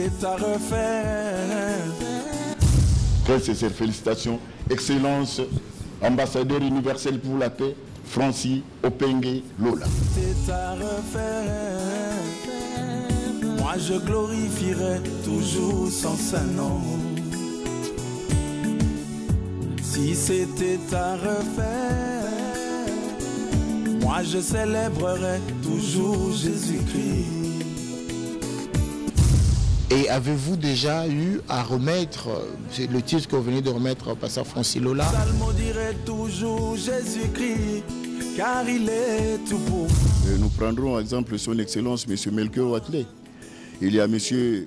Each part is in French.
c'est à refaire. Très sincères félicitations, Excellence, ambassadeur universel pour la paix, Francis Opengue Lola. C'est à refaire. Moi je glorifierai toujours son Saint-Nom. Si c'était à refaire, moi je célébrerai toujours Jésus-Christ. Et avez-vous déjà eu à remettre, c'est le titre que vous venez de remettre au pasteur Francis Lola? Salmodierai toujours Jésus-Christ, car il est tout pour. Nous prendrons exemple son Excellence, M. Melchior Watley. Il y a M.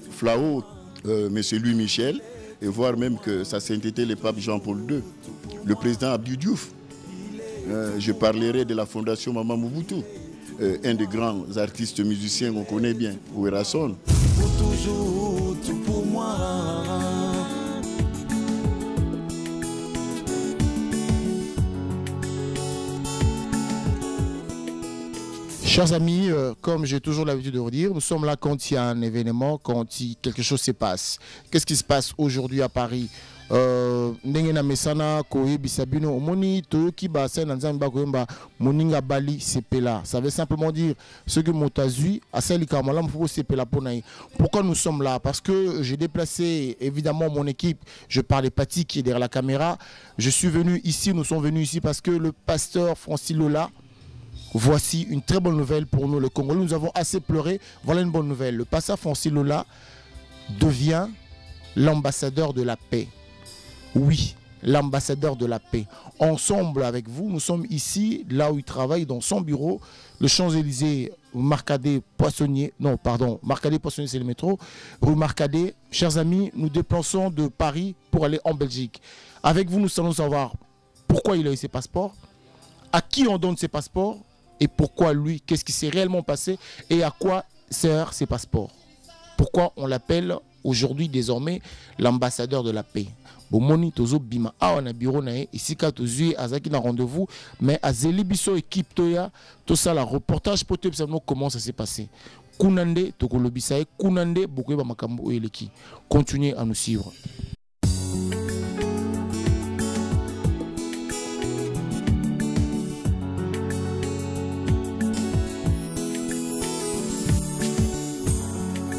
Flao, M. Louis Michel, et voire même que sa sainteté le pape Jean-Paul II, le président Abdou Diouf. Je parlerai de la fondation Mama Mobutu, un des grands artistes musiciens qu'on connaît bien, Ouerason. Pour toujours, tout pour moi. Chers amis, comme j'ai toujours l'habitude de vous dire, nous sommes là quand il y a un événement, quand quelque chose se passe. Qu'est-ce qui se passe aujourd'hui à Paris? Ndengena mesana koye bisabino omoni toyoki ba sen nzambe ba koyemba moninga bali sepela. Ça veut simplement dire ce que motazui asali kamala mfoko sepela ponaï. Pourquoi nous sommes là? Parce que j'ai déplacé évidemment mon équipe. Je parle Paty qui est derrière la caméra. Je suis venu ici, nous sommes venus ici parce que le pasteur Francis Lola, voici une très bonne nouvelle pour nous, le Congolais. Nous avons assez pleuré. Voilà une bonne nouvelle. Le pasteur Francis Lola devient l'ambassadeur de la paix. Oui, l'ambassadeur de la paix. Ensemble avec vous, nous sommes ici, là où il travaille, dans son bureau, le Champs-Élysées, Marcadet, Poissonnier. Non, pardon, Marcadet, Poissonnier, c'est le métro. Rue Marcadet. Chers amis, nous déplaçons de Paris pour aller en Belgique. Avec vous, nous allons savoir pourquoi il a eu ses passeports, à qui on donne ses passeports, et pourquoi lui, qu'est-ce qui s'est réellement passé, et à quoi servent ses passeports. Pourquoi on l'appelle aujourd'hui, désormais, l'ambassadeur de la paix. Bomoni tozo bima awa na bureau na ici ka tozui azaki na rendez-vous mais azeli biso équipe toya to ça la reportage pour te savoir comment ça s'est passé. Kunande tokolobisa e kunande bokoye ba makambo eleki. Continuez à nous suivre.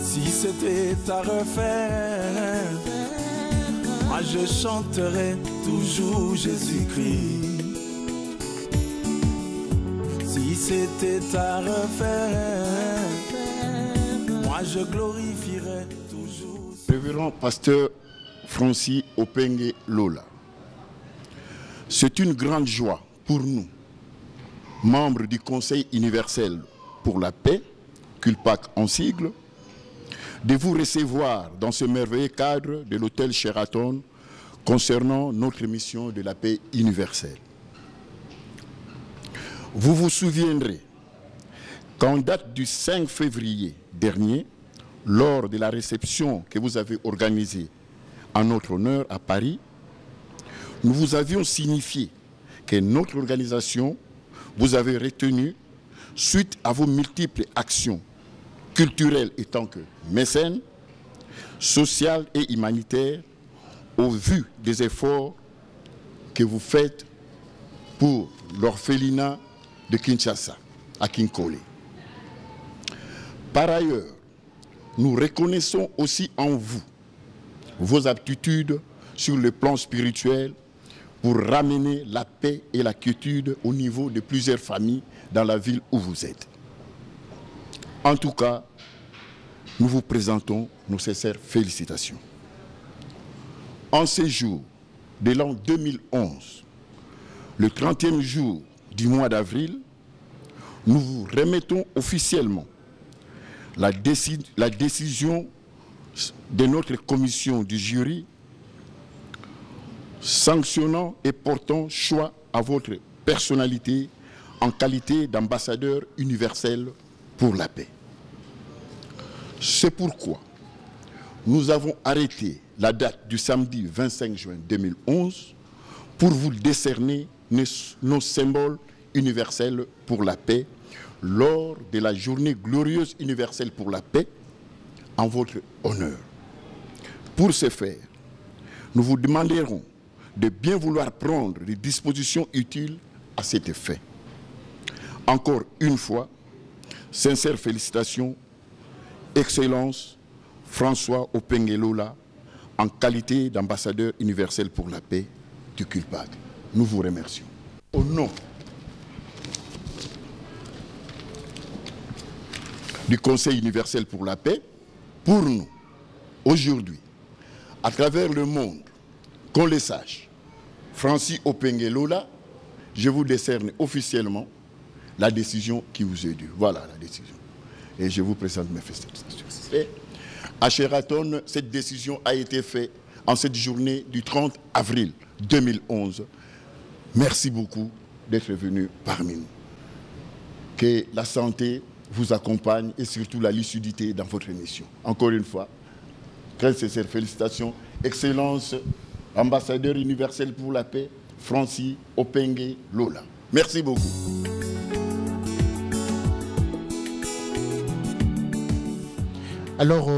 Si c'était à refaire, moi je chanterai toujours Jésus-Christ. Si c'était à refaire, moi je glorifierai toujours. Révérend pasteur Francis Opengue Lola, c'est une grande joie pour nous, membres du Conseil universel pour la paix, CULPAC en sigle, de vous recevoir dans ce merveilleux cadre de l'hôtel Sheraton concernant notre mission de la paix universelle. Vous vous souviendrez qu'en date du 5 février dernier, lors de la réception que vous avez organisée en notre honneur à Paris, nous vous avions signifié que notre organisation vous avait retenu suite à vos multiples actions culturelle et tant que mécène, social et humanitaire, au vu des efforts que vous faites pour l'orphelinat de Kinshasa, à Kinkole. Par ailleurs, nous reconnaissons aussi en vous vos aptitudes sur le plan spirituel pour ramener la paix et la quiétude au niveau de plusieurs familles dans la ville où vous êtes. En tout cas, nous vous présentons nos sincères félicitations. En ces jours de l'an 2011, le 30e jour du mois d'avril, nous vous remettons officiellement la décision de notre commission du jury sanctionnant et portant choix à votre personnalité en qualité d'ambassadeur universel pour la paix. C'est pourquoi nous avons arrêté la date du samedi 25 juin 2011 pour vous décerner nos symboles universels pour la paix lors de la journée glorieuse universelle pour la paix en votre honneur. Pour ce faire, nous vous demanderons de bien vouloir prendre les dispositions utiles à cet effet. Encore une fois, sincères félicitations, Excellence François Opengelola, en qualité d'ambassadeur universel pour la paix du CULPAC. Nous vous remercions. Au nom du Conseil universel pour la paix, pour nous, aujourd'hui, à travers le monde, qu'on le sache, Francis Opengelola, je vous décerne officiellement la décision qui vous est due. Voilà la décision. Et je vous présente mes félicitations. À Sheraton, cette décision a été faite en cette journée du 30 avril 2011. Merci beaucoup d'être venu parmi nous. Que la santé vous accompagne et surtout la lucidité dans votre mission. Encore une fois, très sincères félicitations. Excellence, ambassadeur universel pour la paix, Francis Opengelola. Merci beaucoup. Alors,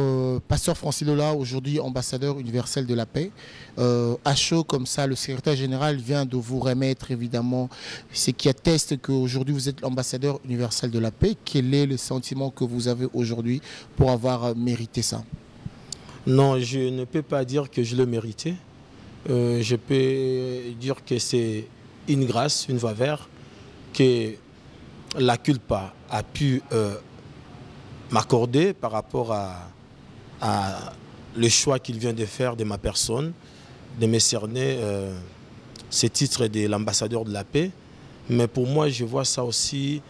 Pasteur Francis Lola, aujourd'hui ambassadeur universel de la paix, à chaud comme ça, le secrétaire général vient de vous remettre évidemment ce qui atteste qu'aujourd'hui vous êtes l'ambassadeur universel de la paix. Quel est le sentiment que vous avez aujourd'hui pour avoir mérité ça? Non, je ne peux pas dire que je l'ai mérité. Je peux dire que c'est une grâce, une faveur que la culpa a pu m'accorder par rapport à le choix qu'il vient de faire de ma personne, de me cerner ce titre de l'ambassadeur de la paix. Mais pour moi, je vois ça aussi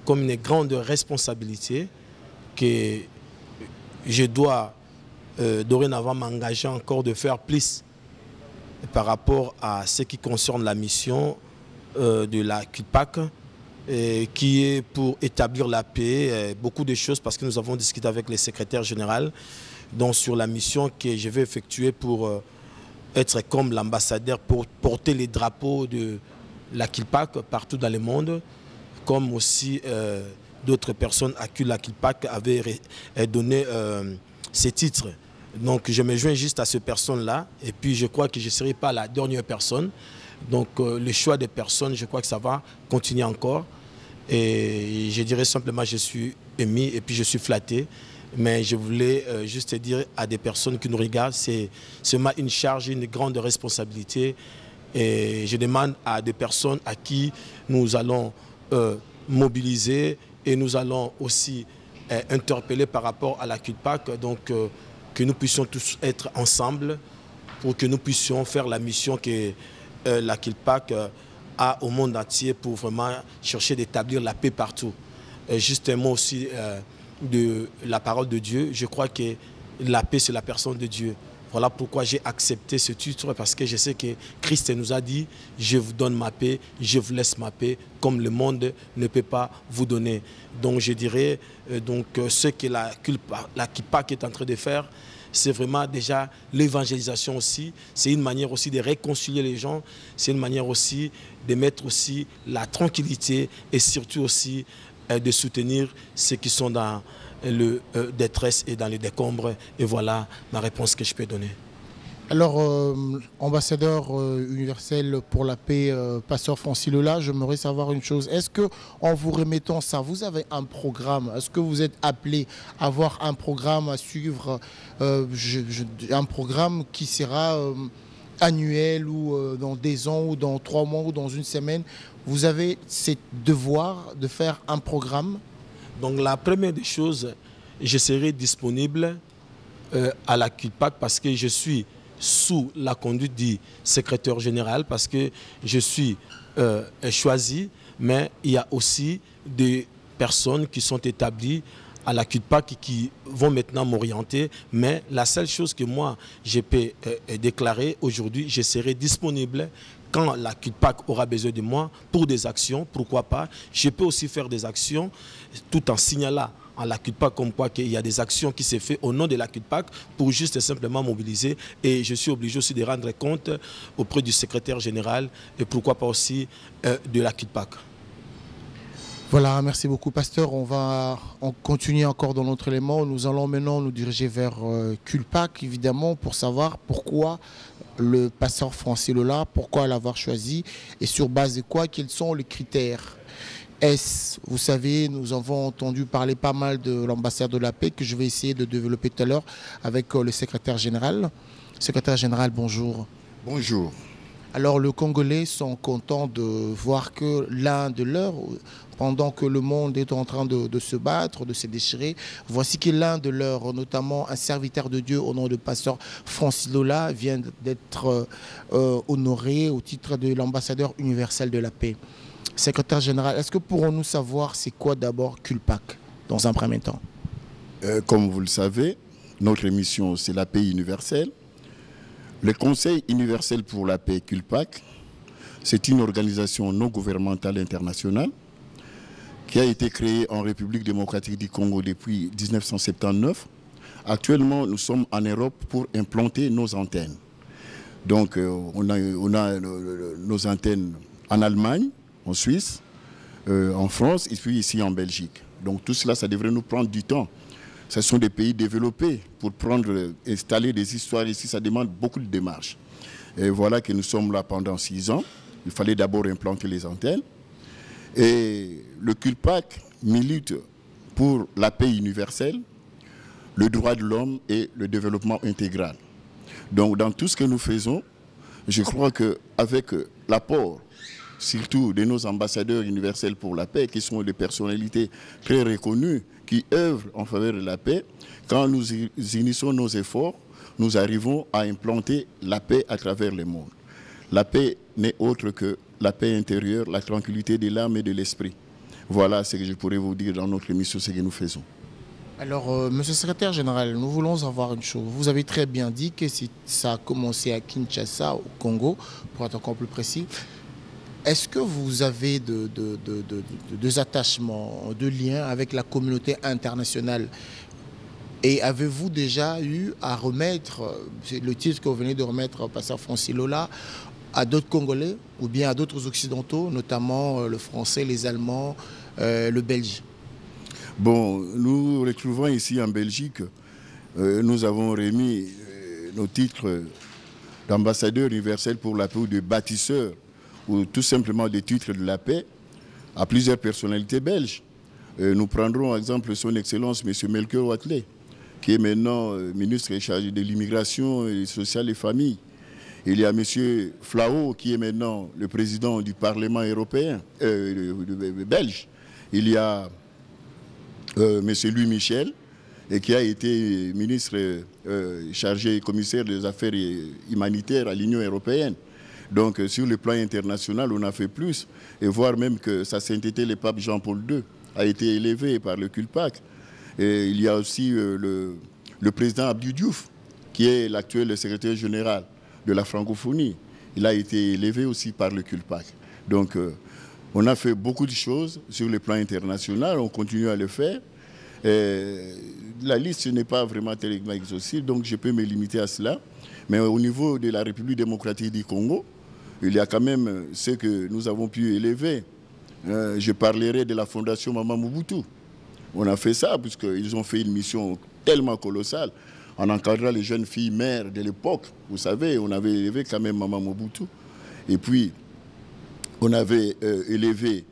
comme une grande responsabilité que je dois dorénavant m'engager encore de faire plus par rapport à ce qui concerne la mission de la CULPAC, qui est pour établir la paix, beaucoup de choses parce que nous avons discuté avec le secrétaire général donc sur la mission que je vais effectuer pour être comme l'ambassadeur, pour porter les drapeaux de la CULPAC partout dans le monde, comme aussi d'autres personnes à qui la CULPAC avait donné ces titres. Donc je me joins juste à ces personnes-là et puis je crois que je ne serai pas la dernière personne. Donc le choix des personnes, je crois que ça va continuer encore. Et je dirais simplement je suis ému et puis je suis flatté. Mais je voulais juste dire à des personnes qui nous regardent, c'est seulement une charge, une grande responsabilité. Et je demande à des personnes à qui nous allons mobiliser et nous allons aussi interpeller par rapport à la CULPAC. Donc que nous puissions tous être ensemble pour que nous puissions faire la mission que la CULPAC a au monde entier pour vraiment chercher d'établir la paix partout. Juste un mot aussi de la parole de Dieu. Je crois que la paix, c'est la personne de Dieu. Voilà pourquoi j'ai accepté ce titre, parce que je sais que Christ nous a dit « Je vous donne ma paix, je vous laisse ma paix, comme le monde ne peut pas vous donner ». Donc je dirais ce que la CULPAC est en train de faire, c'est vraiment déjà l'évangélisation aussi. C'est une manière aussi de réconcilier les gens. C'est une manière aussi de mettre aussi la tranquillité et surtout aussi de soutenir ceux qui sont dans le détresse et dans les décombres. Et voilà ma réponse que je peux donner. Alors, ambassadeur universel pour la paix, Pasteur Francis Lola, j'aimerais savoir une chose. Est-ce qu'en vous remettant ça, vous avez un programme? Est-ce que vous êtes appelé à avoir un programme à suivre, un programme qui sera annuel ou dans des ans ou dans 3 mois ou dans une semaine? Vous avez ce devoir de faire un programme? Donc la première des choses, je serai disponible à la CULPAC parce que je suis sous la conduite du secrétaire général, parce que je suis choisi, mais il y a aussi des personnes qui sont établies à la CULPAC qui vont maintenant m'orienter. Mais la seule chose que moi, je peux déclarer aujourd'hui, je serai disponible quand la CULPAC aura besoin de moi pour des actions, pourquoi pas. Je peux aussi faire des actions tout en signalant à la CULPAC comme quoi qu'il y a des actions qui se font au nom de la CULPAC pour juste et simplement mobiliser. Et je suis obligé aussi de rendre compte auprès du secrétaire général et pourquoi pas aussi de la CULPAC. Voilà, merci beaucoup, pasteur. On continue encore dans notre élément. Nous allons maintenant nous diriger vers Culpac, évidemment, pour savoir pourquoi le pasteur Francis Lola, pourquoi l'avoir choisi et sur base de quoi, quels sont les critères. Vous savez, nous avons entendu parler pas mal de l'ambassade de la paix que je vais essayer de développer tout à l'heure avec le secrétaire général. Secrétaire général, bonjour. Bonjour. Alors, les Congolais sont contents de voir que l'un de leurs, pendant que le monde est en train de se battre, de se déchirer, voici que l'un de leurs, notamment un serviteur de Dieu au nom de pasteur Francis Lola, vient d'être honoré au titre de l'ambassadeur universel de la paix. Secrétaire général, est-ce que pourrons-nous savoir c'est quoi d'abord Culpac dans un premier temps? Comme vous le savez, notre émission c'est la paix universelle. Le Conseil universel pour la paix, Culpac, c'est une organisation non gouvernementale internationale qui a été créée en République démocratique du Congo depuis 1979. Actuellement, nous sommes en Europe pour implanter nos antennes. Donc, on a nos antennes en Allemagne, en Suisse, en France et puis ici en Belgique. Donc, tout cela, ça devrait nous prendre du temps. Ce sont des pays développés. Pour installer des histoires ici, ça demande beaucoup de démarches. Et voilà que nous sommes là pendant 6 ans. Il fallait d'abord implanter les antennes. Et le Culpac milite pour la paix universelle, le droit de l'homme et le développement intégral. Donc dans tout ce que nous faisons, je crois qu'avec l'apport surtout de nos ambassadeurs universels pour la paix, qui sont des personnalités très reconnues, qui œuvrent en faveur de la paix, quand nous unissons nos efforts, nous arrivons à implanter la paix à travers le monde. La paix n'est autre que la paix intérieure, la tranquillité de l'âme et de l'esprit. Voilà ce que je pourrais vous dire dans notre émission, ce que nous faisons. Alors, monsieur le secrétaire général, nous voulons savoir une chose. Vous avez très bien dit que ça a commencé à Kinshasa, au Congo, pour être encore plus précis. Est-ce que vous avez des attachements, de liens avec la communauté internationale? Et avez-vous déjà eu à remettre, le titre que vous venez de remettre au pasteur Francis Lola, à d'autres Congolais ou bien à d'autres Occidentaux, notamment le Français, les Allemands, le Belge? Bon, nous retrouvons ici en Belgique, nous avons remis nos titres d'ambassadeur universel pour la paix ou de bâtisseur, ou tout simplement des titres de la paix, à plusieurs personnalités belges. Nous prendrons en exemple son Excellence M. Melchior Watley, qui est maintenant ministre chargé de l'immigration sociale et famille. Il y a M. Flao, qui est maintenant le président du Parlement européen, belge. Il y a M. Louis Michel, et qui a été ministre chargé commissaire des affaires humanitaires à l'Union européenne. Donc sur le plan international, on a fait plus, et voire même que sa sainteté, le pape Jean-Paul II, a été élevé par le Culpac. Et il y a aussi le président Abdou Diouf, qui est l'actuel secrétaire général de la francophonie. Il a été élevé aussi par le Culpac. Donc on a fait beaucoup de choses sur le plan international, on continue à le faire. La liste n'est pas vraiment tellement exhaustive, donc je peux me limiter à cela. Mais au niveau de la République démocratique du Congo, il y a quand même ce que nous avons pu élever. Je parlerai de la fondation Maman Mobutu. On a fait ça puisqu'ils ont fait une mission tellement colossale en encadrant les jeunes filles mères de l'époque. Vous savez, on avait élevé quand même Maman Mobutu. Et puis, on avait élevé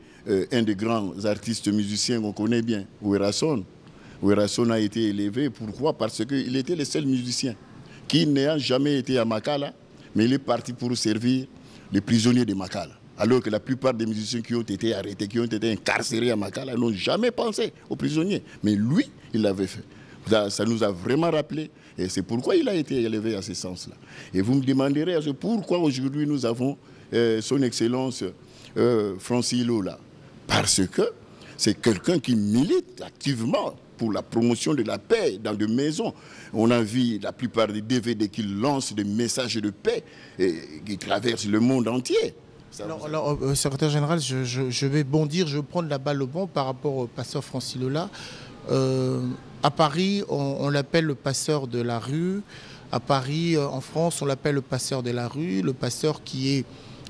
un des grands artistes musiciens qu'on connaît bien, Ouerason. Ouerason a été élevé. Pourquoi? Parce qu'il était le seul musicien qui n'ayant jamais été à Makala, mais il est parti pour servir les prisonniers de Makala. Alors que la plupart des musiciens qui ont été arrêtés, qui ont été incarcérés à Makala, n'ont jamais pensé aux prisonniers. Mais lui, il l'avait fait. Ça nous a vraiment rappelé. Et c'est pourquoi il a été élevé à ce sens-là. Et vous me demanderez pourquoi aujourd'hui nous avons son Excellence Francis Lola. Parce que c'est quelqu'un qui milite activement pour la promotion de la paix dans des maisons. On a vu la plupart des DVD qui lancent des messages de paix et qui traversent le monde entier. Alors, secrétaire général, je vais bondir, je vais prendre la balle au bon par rapport au pasteur Francis Lola. À Paris, on l'appelle le pasteur de la rue. À Paris, en France, on l'appelle le pasteur de la rue, le pasteur qui est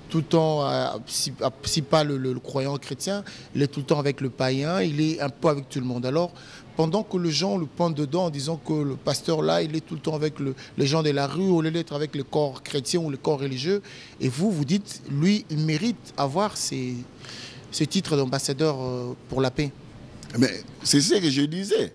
tout le temps, si pas le croyant chrétien, il est tout le temps avec le païen, il est un peu avec tout le monde. Alors, pendant que les gens le pointent dedans en disant que le pasteur là, il est tout le temps avec les gens de la rue, au lieu d'être avec le corps chrétien ou le corps religieux, et vous dites, lui, il mérite avoir ce titre d'ambassadeur pour la paix. Mais c'est ce que je disais.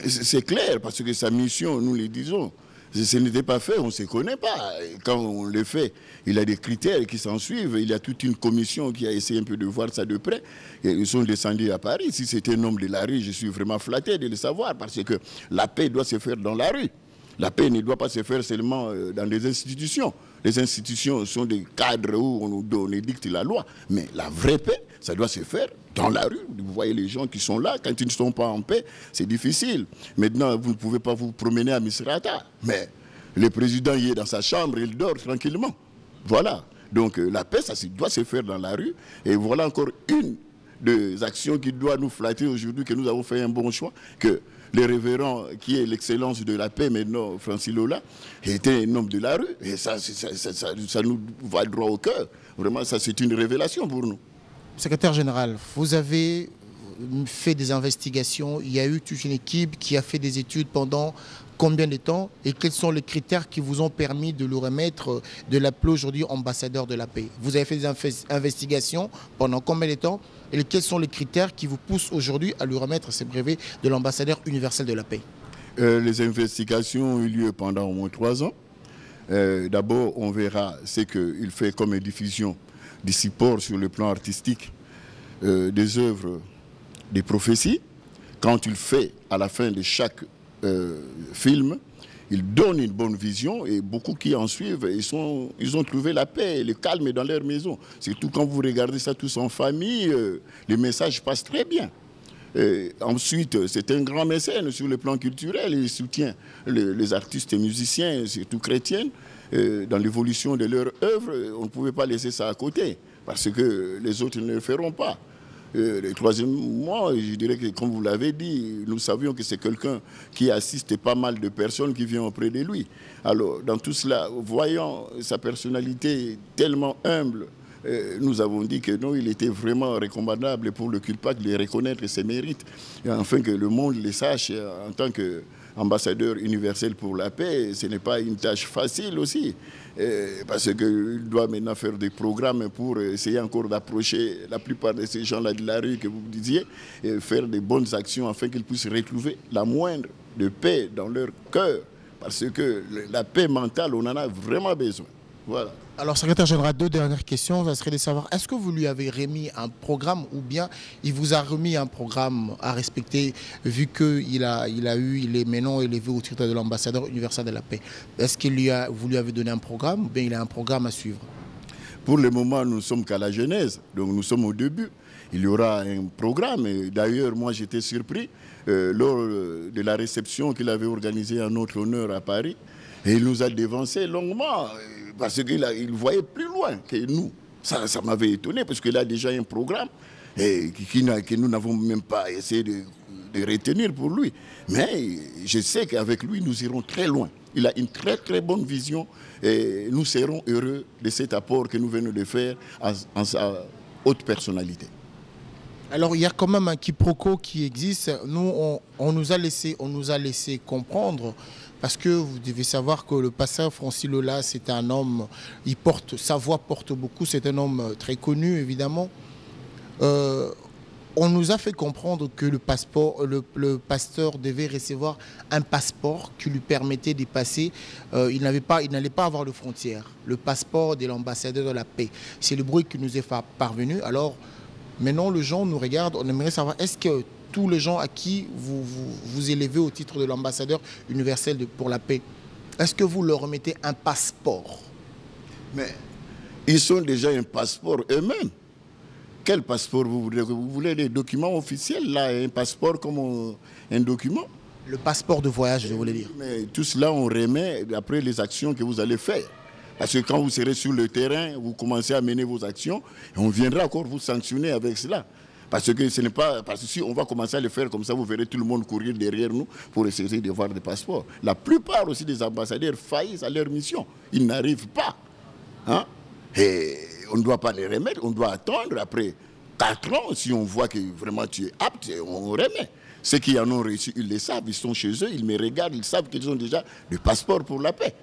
C'est clair, parce que sa mission, nous le disons, ce n'était pas fait, on ne se connaît pas. Quand on le fait, il y a des critères qui s'en suivent. Il y a toute une commission qui a essayé un peu de voir ça de près. Et ils sont descendus à Paris. Si c'était un homme de la rue, je suis vraiment flatté de le savoir, parce que la paix doit se faire dans la rue. La paix ne doit pas se faire seulement dans des institutions. Les institutions sont des cadres où on édicte la loi. Mais la vraie paix, ça doit se faire dans la rue. Vous voyez les gens qui sont là, quand ils ne sont pas en paix, c'est difficile. Maintenant, vous ne pouvez pas vous promener à Misrata. Mais le président y est dans sa chambre, il dort tranquillement. Voilà. Donc la paix, ça doit se faire dans la rue. Et voilà encore une des actions qui doit nous flatter aujourd'hui, que nous avons fait un bon choix, que le révérend, qui est l'excellence de la paix maintenant, Francis Lola, était un homme de la rue. Et ça nous va droit au cœur. Vraiment, ça c'est une révélation pour nous. Secrétaire général, vous avez fait des investigations. Il y a eu toute une équipe qui a fait des études pendant combien de temps? Et quels sont les critères qui vous ont permis de le remettre, de l'appeler aujourd'hui ambassadeur de la paix? Vous avez fait des investigations pendant combien de temps? Et quels sont les critères qui vous poussent aujourd'hui à lui remettre ce brevet de l'ambassadeur universel de la paix? Les investigations ont eu lieu pendant au moins 3 ans. D'abord, on verra ce qu'il fait comme diffusion des supports sur le plan artistique, des œuvres, des prophéties. Quand il fait à la fin de chaque film, il donne une bonne vision, et beaucoup qui en suivent, ils ont trouvé la paix, le calme dans leur maison. Surtout quand vous regardez ça tous en famille, les messages passent très bien. Ensuite, c'est un grand mécène sur le plan culturel. Il soutient les artistes et musiciens, surtout chrétiens, dans l'évolution de leur œuvre. On ne pouvait pas laisser ça à côté, parce que les autres ne le feront pas. Le troisième mois, je dirais que, comme vous l'avez dit, nous savions que c'est quelqu'un qui assiste pas mal de personnes qui viennent auprès de lui. Alors, dans tout cela, voyant sa personnalité tellement humble, nous avons dit que non, il était vraiment recommandable pour le culpable de reconnaître ses mérites, et afin que le monde le sache en tant qu'ambassadeur universel pour la paix. Ce n'est pas une tâche facile aussi, parce qu'il doit maintenant faire des programmes pour essayer encore d'approcher la plupart de ces gens-là de la rue que vous disiez, et faire des bonnes actions afin qu'ils puissent retrouver la moindre de paix dans leur cœur, parce que la paix mentale, on en a vraiment besoin. Voilà. Alors, secrétaire général, 2 dernières questions. Ça serait de savoir, est-ce que vous lui avez remis un programme, ou bien il vous a remis un programme à respecter, vu qu'il est maintenant élevé au titre de l'ambassadeur universel de la paix? Est-ce que vous lui avez donné un programme, ou bien il a un programme à suivre? Pour le moment, nous ne sommes qu'à la genèse, donc nous sommes au début. Il y aura un programme. D'ailleurs, moi, j'étais surpris lors de la réception qu'il avait organisée en notre honneur à Paris. Et il nous a dévancé longuement, parce qu'il voyait plus loin que nous. Ça m'avait étonné, parce qu'il a déjà un programme que nous n'avons même pas essayé de retenir pour lui. Mais je sais qu'avec lui, nous irons très loin. Il a une très très bonne vision, et nous serons heureux de cet apport que nous venons de faire en sa haute personnalité. Alors, il y a quand même un quiproquo qui existe. Nous, on nous a laissé comprendre, parce que vous devez savoir que le pasteur Francis Lola, c'est un homme, sa voix porte beaucoup, c'est un homme très connu, évidemment. On nous a fait comprendre que le pasteur devait recevoir un passeport qui lui permettait de passer. Il n'allait pas avoir de frontières. Le passeport de l'ambassadeur de la paix. C'est le bruit qui nous est parvenu. Alors, maintenant, les gens nous regardent. On aimerait savoir, est-ce que tous les gens à qui vous élevez au titre de l'ambassadeur universel pour la paix, est-ce que vous leur remettez un passeport? Mais ils sont déjà un passeport eux-mêmes. Quel passeport vous voulez? Vous voulez des documents officiels, là, un passeport comme un document? Le passeport de voyage, je voulais dire. Mais tout cela, on remet après les actions que vous allez faire. Parce que quand vous serez sur le terrain, vous commencez à mener vos actions, et on viendra encore vous sanctionner avec cela. Parce que ce n'est pas. Parce que si on va commencer à le faire comme ça, vous verrez tout le monde courir derrière nous pour essayer de voir des passeports. La plupart aussi des ambassadeurs faillissent à leur mission. Ils n'arrivent pas. Hein? Et on ne doit pas les remettre, on doit attendre après 4 ans, si on voit que vraiment tu es apte, on remet. Ceux qui en ont reçu, ils le savent, ils sont chez eux, ils me regardent, ils savent qu'ils ont déjà le passeport pour la paix.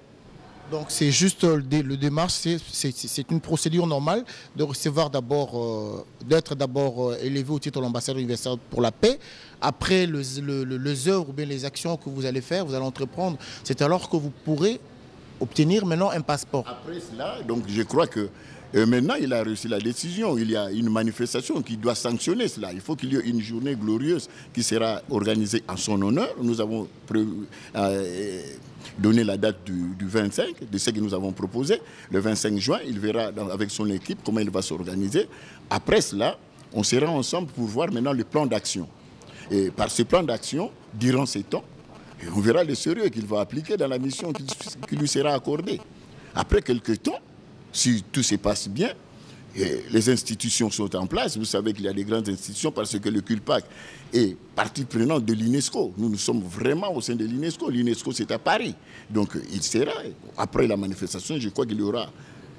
Donc c'est juste le démarche, c'est une procédure normale de recevoir d'abord, d'être d'abord élevé au titre d'ambassadeur universel pour la paix. Après les œuvres ou bien les actions que vous allez faire, vous allez entreprendre, c'est alors que vous pourrez obtenir maintenant un passeport. Après cela, donc je crois que maintenant il a reçu la décision, il y a une manifestation qui doit sanctionner cela. Il faut qu'il y ait une journée glorieuse qui sera organisée en son honneur. Nous avons donné la date du 25, de ce que nous avons proposé. Le 25 juin, il verra avec son équipe comment il va s'organiser. Après cela, on sera ensemble pour voir maintenant le plan d'action. Et par ce plan d'action, durant ces temps, on verra le sérieux qu'il va appliquer dans la mission qui lui sera accordée. Après quelques temps, si tout se passe bien, et les institutions sont en place. Vous savez qu'il y a des grandes institutions parce que le CULPAC est partie prenante de l'UNESCO. Nous sommes vraiment au sein de l'UNESCO. L'UNESCO, c'est à Paris. Donc, il sera, après la manifestation, je crois qu'il y aura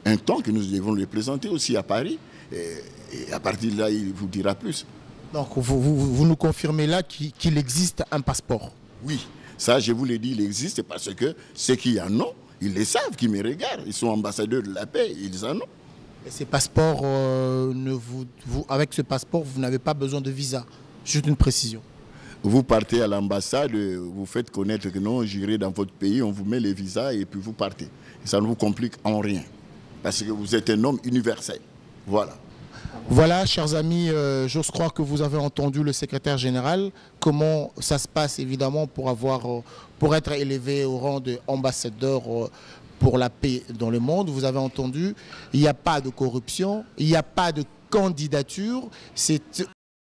un temps que nous devons le présenter aussi à Paris. Et à partir de là, il vous dira plus. Donc, vous nous confirmez là qu'il existe un passeport? Oui, ça, je vous l'ai dit, il existe parce que ceux qui en ont, ils le savent, qui me regardent. Ils sont ambassadeurs de la paix, ils en ont. Et ces passeports, avec ce passeport, vous n'avez pas besoin de visa. Juste une précision. Vous partez à l'ambassade, vous faites connaître que non, j'irai dans votre pays, on vous met les visas et puis vous partez. Et ça ne vous complique en rien. Parce que vous êtes un homme universel. Voilà. Voilà, chers amis, j'ose croire que vous avez entendu le secrétaire général, comment ça se passe évidemment pour être élevé au rang d'ambassadeur pour la paix dans le monde. Vous avez entendu, il n'y a pas de corruption, il n'y a pas de candidature, c'est